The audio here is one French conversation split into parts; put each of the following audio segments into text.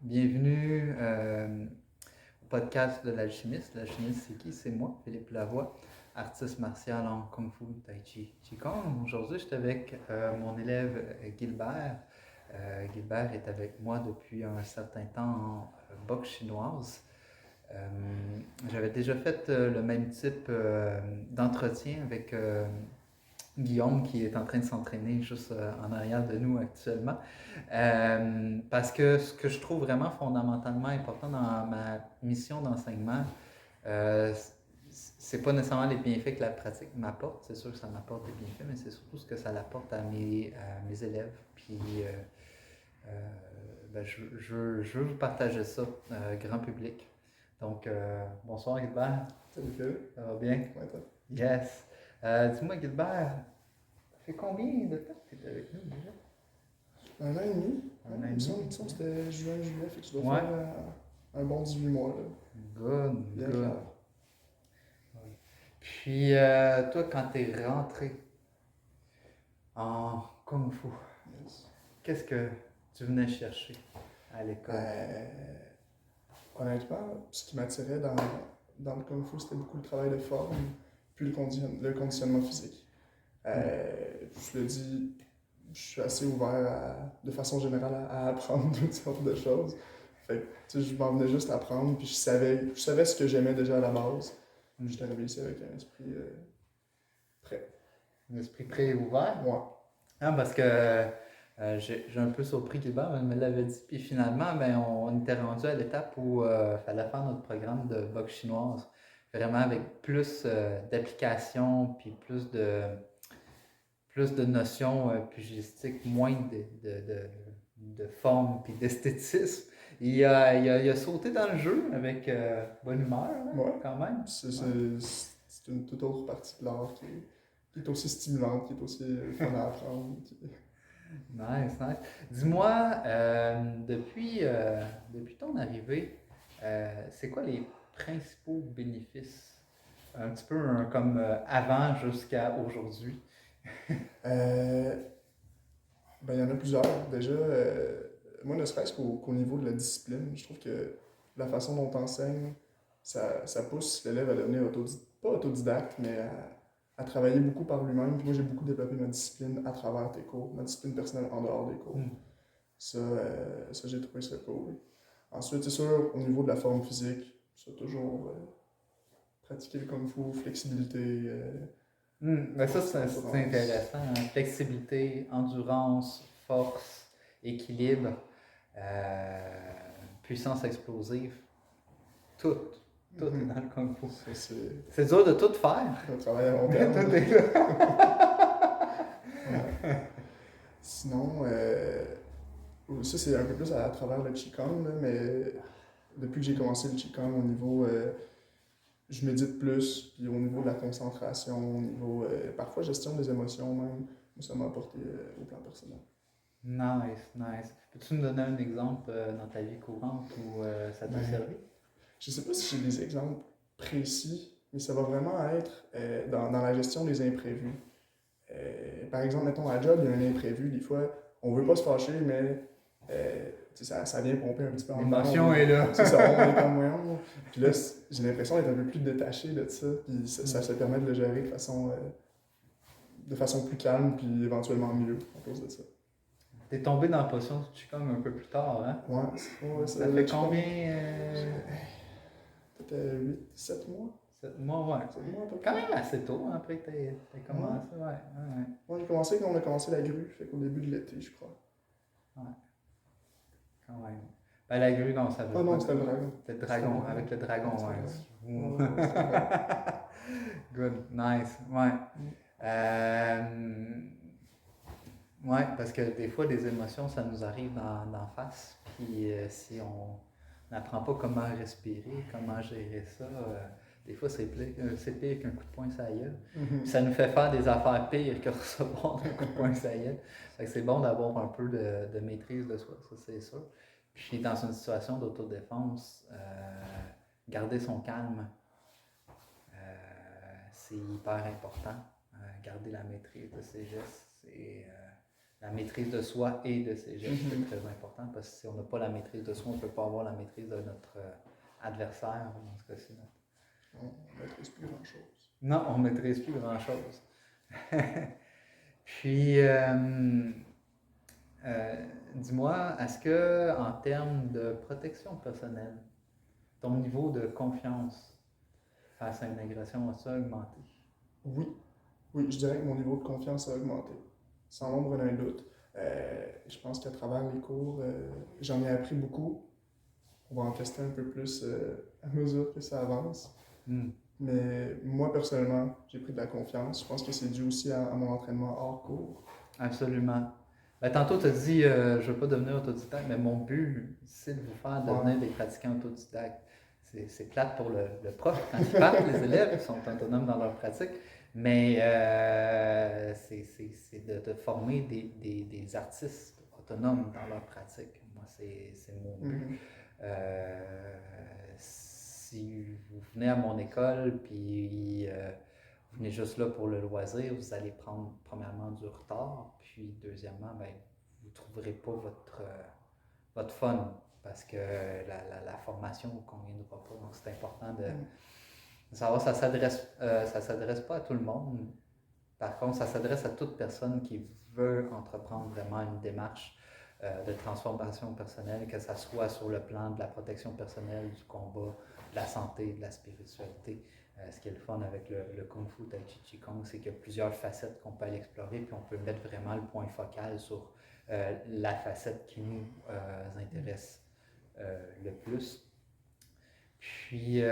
Bienvenue au podcast de l'alchimiste. L'alchimiste, c'est qui? C'est moi, Philippe Lavoie, artiste martial en Kung Fu, Tai Chi, Qigong. Aujourd'hui, je suis avec mon élève Gilbert. Gilbert est avec moi depuis un certain temps en boxe chinoise. J'avais déjà fait le même type d'entretien avec Guillaume qui est en train de s'entraîner juste en arrière de nous actuellement. Parce que ce que je trouve vraiment fondamentalement important dans ma mission d'enseignement, euh, c'est pas nécessairement les bienfaits que la pratique m'apporte. C'est sûr que ça m'apporte des bienfaits, mais c'est surtout ce que ça apporte à mes élèves. Puis je veux vous partager ça, grand public. Donc, bonsoir Gilbert. Salut Phil. Ça va bien? Ouais, toi? Yes. Dis-moi Gilbert, ça fait combien de temps que tu es avec nous déjà? Un an et demi. Un an et Il me semble demi? que c'était juin, juillet, fait que tu dois Ouais. faire un bon 18 mois, là. Good, Bien good. clair. Puis, toi, quand tu es rentré en Kung Fu, Yes. qu'est-ce que tu venais chercher à l'école? Honnêtement, ce qui m'attirait dans le Kung Fu, c'était beaucoup le travail de forme, puis le conditionnement physique. Je le dis, je suis assez ouvert de façon générale à apprendre toutes sortes de choses. Fait que, tu sais, je m'en venais juste apprendre, puis je savais ce que j'aimais déjà à la base. J'étais arrivé ici avec un esprit prêt. Un esprit prêt et ouvert? Moi. Ah, parce que j'ai un peu surpris Gilbert, il me l'avait dit. Puis finalement, ben, on était rendu à l'étape où il fallait faire notre programme de boxe chinoise. Vraiment avec plus d'applications, puis plus de notions pugistiques, moins de forme puis d'esthétisme. Il a sauté dans le jeu avec bonne humeur, hein, Ouais. quand même. C'est une toute autre partie de l'art qui est aussi stimulante, qui est aussi fun à apprendre. Nice, nice. Dis-moi, depuis ton arrivée, c'est quoi les principaux bénéfices? Un petit peu comme avant jusqu'à aujourd'hui. Ben, il y en a plusieurs. Déjà, moi, ne serait-ce qu'au niveau de la discipline, je trouve que la façon dont on enseigne, ça pousse l'élève à devenir pas autodidacte, mais à travailler beaucoup par lui-même. Puis moi, j'ai beaucoup développé ma discipline à travers tes cours, ma discipline personnelle en dehors des cours. Ça j'ai trouvé ça cool. Ensuite, c'est sûr, au niveau de la forme physique, c'est toujours pratiquer le kung fu, flexibilité. Mais ça, c'est endurance. intéressant, hein. Flexibilité, endurance, force, équilibre, puissance explosive, tout est dans le kung fu. C'est dur de tout faire. Un travail à long terme. Tout est là. Ouais. Sinon, ça c'est un peu plus à travers le Qigong, là, mais depuis que j'ai commencé le Qigong, au niveau, je médite plus, puis au niveau de la concentration, au niveau, parfois gestion des émotions même, ça m'a apporté au plan personnel. Nice, nice. Peux-tu me donner un exemple dans ta vie courante où ça t'a servi? Je sais pas si j'ai des exemples précis, mais ça va vraiment être dans la gestion des imprévus. Par exemple, mettons à job, il y a un imprévu, des fois, on veut pas se fâcher, mais ça vient pomper un petit peu en dedans. L'émotion est là. C'est ça, on est comme voyons. Puis là, j'ai l'impression d'être un peu plus détaché de ça, puis ça se permet de le gérer de façon plus calme, puis éventuellement mieux à cause de ça. T'es tombé dans la potion du Qigong un peu plus tard, hein? Ouais, Ça fait combien? Peut-être 8, 7 mois. 7 mois, ouais. 7 mois à peu près. Quand même assez tôt, hein, après que t'aies commencé, ouais. Moi, j'ai commencé quand on a commencé la grue, fait qu'au début de l'été, je crois. Ouais, quand même. Ben, la grue, non, ça veut Ah non, c'était le dragon. C'était le dragon, avec le dragon, ouais. Good, nice, ouais. Ouais, parce que des fois, des émotions, ça nous arrive d'en face. Puis si on n'apprend pas comment respirer, comment gérer ça, des fois, c'est pire qu'un coup de poing sur la gueule. Puis ça nous fait faire des affaires pires que recevoir un coup de poing sur la gueule. Fait que c'est bon d'avoir un peu de maîtrise de soi, ça c'est sûr. Puis dans une situation d'autodéfense, garder son calme, c'est hyper important. Garder la maîtrise de ses gestes, la maîtrise de soi et de ses gestes, Mhm. c'est très important parce que si on n'a pas la maîtrise de soi, on ne peut pas avoir la maîtrise de notre adversaire, dans ce cas-ci. On ne maîtrise plus grand-chose. Non, on ne maîtrise plus grand-chose. Puis, dis-moi, est-ce que en termes de protection personnelle, ton niveau de confiance face à une agression a-t-il augmenté? Oui, oui, je dirais que mon niveau de confiance a augmenté, sans l'ombre d'un doute. Je pense qu'à travers les cours, j'en ai appris beaucoup. On va en tester un peu plus à mesure que ça avance. Hmm. Mais moi, personnellement, j'ai pris de la confiance. Je pense que c'est dû aussi à mon entraînement hors cours. Absolument. Ben, tantôt, tu as dit, je ne veux pas devenir autodidacte, mais mon but, c'est de vous faire devenir des pratiquants autodidactes. C'est plate pour le prof quand il parle, les élèves sont autonomes dans leur pratique, mais c'est de former des artistes autonomes dans leur pratique. Moi, c'est mon but. Si vous venez à mon école, puis vous venez juste là pour le loisir, vous allez prendre premièrement du retard, puis deuxièmement, ben, vous ne trouverez pas votre fun parce que la formation ne vous conviendra pas. Donc c'est important de savoir que ça s'adresse pas à tout le monde. Par contre, ça s'adresse à toute personne qui veut entreprendre vraiment une démarche de transformation personnelle, que ce soit sur le plan de la protection personnelle, du combat, de la santé, de la spiritualité. Ce qui est le fun avec le Kung Fu, Tai Chi, Chi Kung, c'est qu'il y a plusieurs facettes qu'on peut aller explorer, puis on peut mettre vraiment le point focal sur la facette qui nous intéresse le plus. Puis,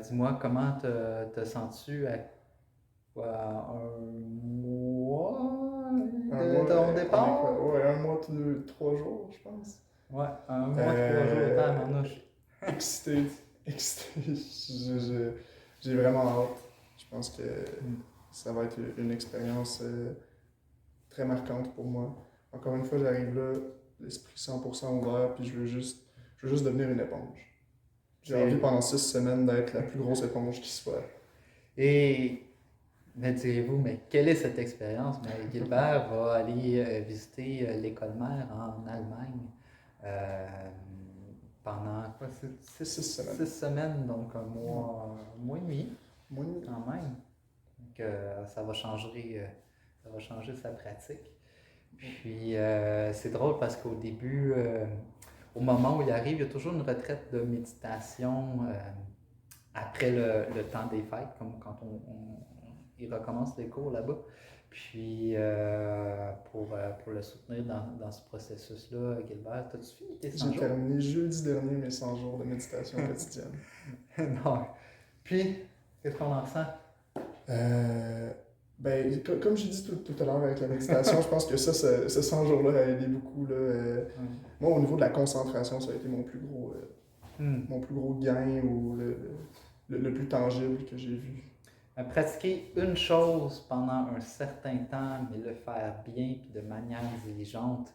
dis-moi, comment te sens-tu à un mois de ton départ? Ouais, un mois, 3 jours, je pense. Ouais, un mois, 3 jours, t'as à manouche. Excité. J'ai vraiment hâte. Je pense que ça va être une expérience très marquante pour moi. Encore une fois, j'arrive là, l'esprit 100% ouvert, puis je veux juste devenir une éponge. J'ai envie pendant 6 semaines d'être la plus grosse éponge qui soit. Et me direz-vous, mais quelle est cette expérience? Mais Gilbert va aller visiter l'école mère en Allemagne pendant quoi? 6 semaines. 6 semaines, donc un mois et demi Moi, quand même. Donc ça va changer sa pratique. Puis c'est drôle parce qu'au début, au moment où il arrive, il y a toujours une retraite de méditation après le temps des fêtes, comme quand il recommence les cours là-bas. Puis pour le soutenir dans ce processus-là, Gilbert, as-tu fini tes 100 jours? j'ai terminé jeudi dernier mes 100 jours de méditation quotidienne. Non. Puis, qu'est-ce qu'on en ressent? Ben, comme j'ai dit tout à l'heure avec la méditation, je pense que ce 100 jours-là a aidé beaucoup. Là. Moi, au niveau de la concentration, ça a été mon plus gros gain ou le plus tangible que j'ai vu. Pratiquer une chose pendant un certain temps, mais le faire bien et de manière diligente,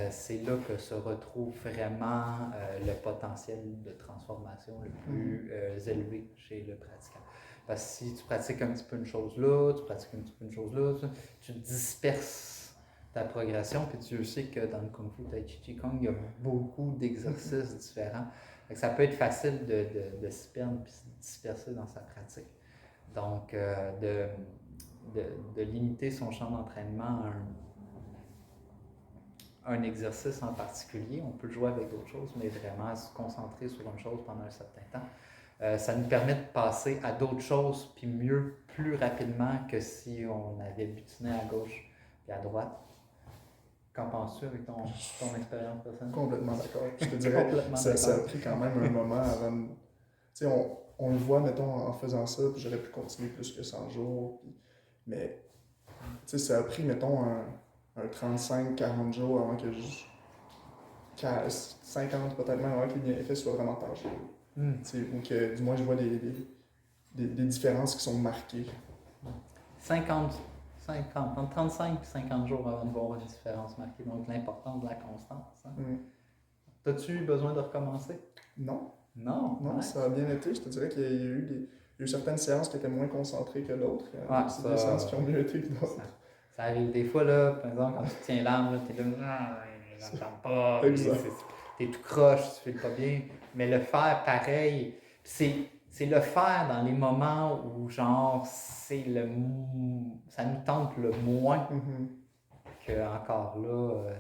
c'est là que se retrouve vraiment le potentiel de transformation le plus élevé chez le pratiquant. Parce que si tu pratiques un petit peu une chose là, tu pratiques un petit peu une chose là, tu disperses ta progression, puis Dieu sait que dans le Kung Fu, Tai Chi, Chi Kung, il y a beaucoup d'exercices différents. Donc, ça peut être facile de se perdre et de se disperser dans sa pratique. Donc, de limiter son champ d'entraînement à un exercice en particulier. On peut jouer avec d'autres choses, mais vraiment se concentrer sur une chose pendant un certain temps. Ça nous permet de passer à d'autres choses, puis mieux, plus rapidement que si on avait butiné à gauche et à droite. Qu'en penses-tu avec ton expérience personnelle? Complètement d'accord. Je te dirais, ça a pris quand même un moment avant de... Tu sais, on le voit, mettons, en faisant ça, puis j'aurais pu continuer plus que 100 jours. Mais, tu sais, ça a pris, mettons, un 35-40 jours avant que 50 peut-être même avant que les bienfaits soient vraiment tangibles. Ou que, du moins, je vois des différences qui sont marquées. 50, entre 35 et 50 jours avant de voir une différence marquée. Donc, l'importance de la constance. Hein? As-tu eu besoin de recommencer? Non. Non, ça a bien été. Je te dirais qu'il y a eu certaines séances qui étaient moins concentrées que d'autres. Il y a des séances qui ont mieux été que d'autres. Ça arrive des fois, là, par exemple, quand tu tiens l'arme, là, t'es là, ah, j'entends pas, puis Exact. t'es tout croche, tu fais pas bien. Mais le faire pareil, c'est le faire dans les moments où, genre, ça nous tente le moins Mhm. que encore là,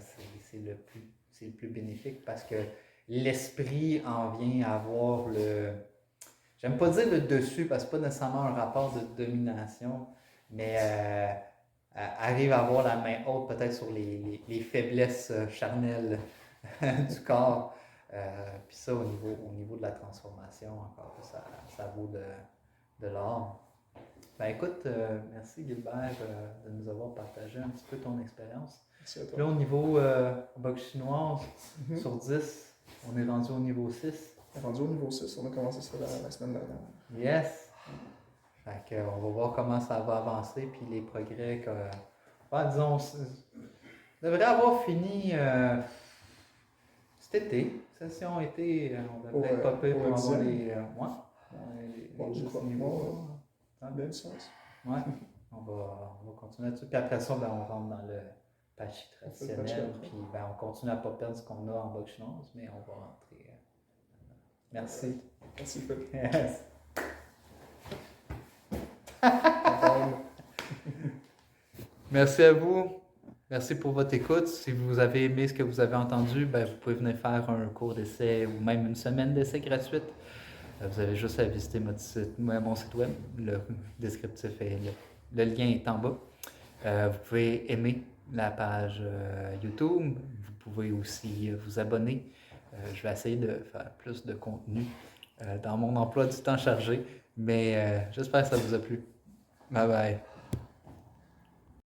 c'est le plus bénéfique parce que l'esprit en vient à avoir j'aime pas dire le dessus parce que c'est pas nécessairement un rapport de domination, mais arrive à avoir la main haute peut-être sur les faiblesses charnelles du corps. Puis ça, au niveau de la transformation, encore, ça vaut de l'or. Ben écoute, merci Gilbert de nous avoir partagé un petit peu ton expérience. Merci à toi. Là, au niveau boxe chinoise, Mhm. sur 10, on est rendu au niveau 6. On est rendu au niveau 6, on a commencé ça la semaine dernière. Yes! Fait que, on va voir comment ça va avancer, puis les progrès que. Disons, on devrait avoir fini cet été. Session été, on devrait être pas pire pour avoir les 10 niveaux. Bien du sens. Ouais, on va continuer là-dessus. Puis après ça, ben, on rentre dans le patchy traditionnel. Puis ben, on continue à ne pas perdre ce qu'on a en boxe chinoise, mais on va rentrer. Merci. Merci, Phil. Yes. Merci à vous. Merci pour votre écoute. Si vous avez aimé ce que vous avez entendu, ben, vous pouvez venir faire un cours d'essai ou même une semaine d'essai gratuite. Vous avez juste à visiter mon site web. Le descriptif est là. Le lien est en bas. Vous pouvez aimer la page YouTube. Vous pouvez aussi vous abonner. Je vais essayer de faire plus de contenu dans mon emploi du temps chargé. Mais j'espère que ça vous a plu. Bye bye.